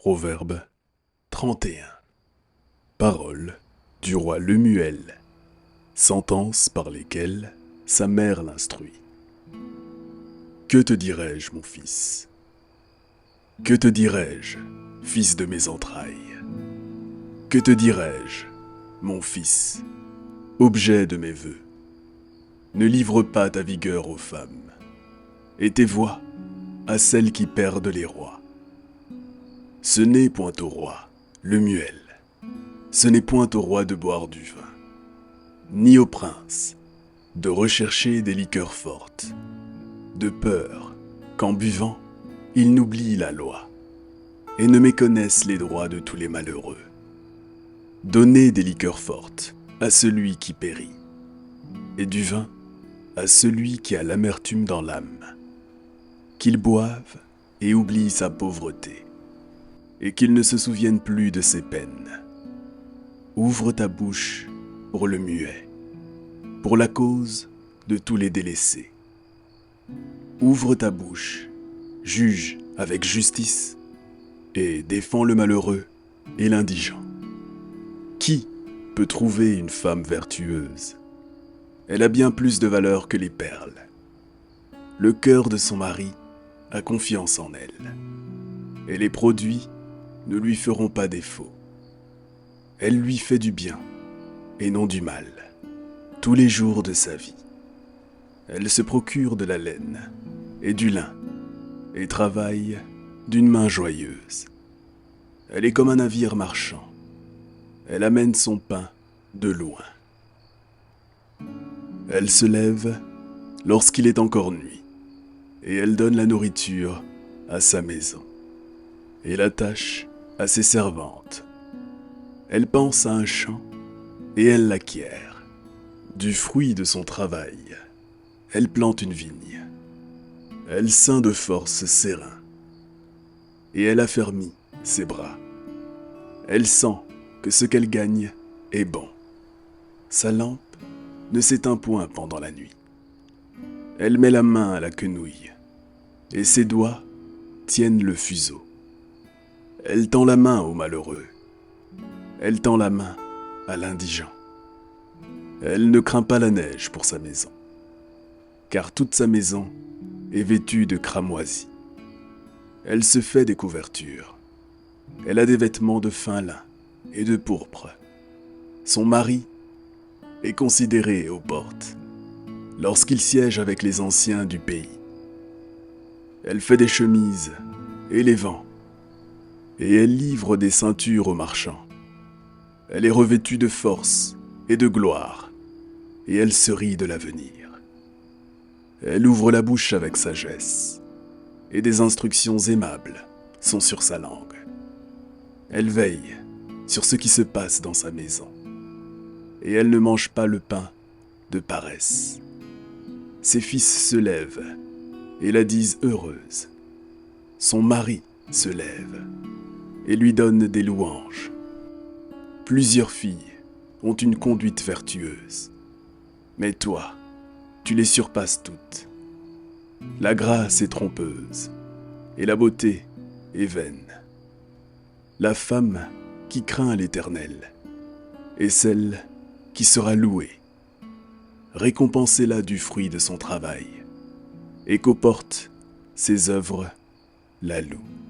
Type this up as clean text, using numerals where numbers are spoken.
Proverbe 31. Paroles du roi Lemuel, sentences par lesquelles sa mère l'instruit. Que te dirai-je, mon fils? Que te dirai-je, fils de mes entrailles? Que te dirai-je, mon fils, objet de mes vœux? Ne livre pas ta vigueur aux femmes, et tes voix à celles qui perdent les rois. Ce n'est point au roi, Lemuel, ce n'est point au roi de boire du vin, ni au prince de rechercher des liqueurs fortes, de peur qu'en buvant, ils n'oublient la loi et ne méconnaissent les droits de tous les malheureux. Donnez des liqueurs fortes à celui qui périt, et du vin à celui qui a l'amertume dans l'âme, qu'il boive et oublie sa pauvreté, et qu'il ne se souvienne plus de ses peines. Ouvre ta bouche pour le muet, pour la cause de tous les délaissés. Ouvre ta bouche, juge avec justice, et défends le malheureux et l'indigent. Qui peut trouver une femme vertueuse? Elle a bien plus de valeur que les perles. Le cœur de son mari a confiance en elle, et les produits ne lui feront pas défaut. Elle lui fait du bien et non du mal tous les jours de sa vie. Elle se procure de la laine et du lin et travaille d'une main joyeuse. Elle est comme un navire marchand. Elle amène son pain de loin. Elle se lève lorsqu'il est encore nuit et elle donne la nourriture à sa maison et la tâche à ses servantes. Elle pense à un champ et elle l'acquiert. Du fruit de son travail, elle plante une vigne. Elle ceint de force ses reins et elle affermit ses bras. Elle sent que ce qu'elle gagne est bon. Sa lampe ne s'éteint point pendant la nuit. Elle met la main à la quenouille et ses doigts tiennent le fuseau. Elle tend la main au malheureux. Elle tend la main à l'indigent. Elle ne craint pas la neige pour sa maison, car toute sa maison est vêtue de cramoisis. Elle se fait des couvertures. Elle a des vêtements de fin lin et de pourpre. Son mari est considéré aux portes lorsqu'il siège avec les anciens du pays. Elle fait des chemises et les vend, et elle livre des ceintures aux marchands. Elle est revêtue de force et de gloire, et elle se rit de l'avenir. Elle ouvre la bouche avec sagesse, et des instructions aimables sont sur sa langue. Elle veille sur ce qui se passe dans sa maison, et elle ne mange pas le pain de paresse. Ses fils se lèvent et la disent heureuse. Son mari se lève et lui donne des louanges. Plusieurs filles ont une conduite vertueuse, mais toi, tu les surpasses toutes. La grâce est trompeuse, et la beauté est vaine. La femme qui craint l'Éternel est celle qui sera louée. Récompensez-la du fruit de son travail, et qu'aux portes ses œuvres la louent.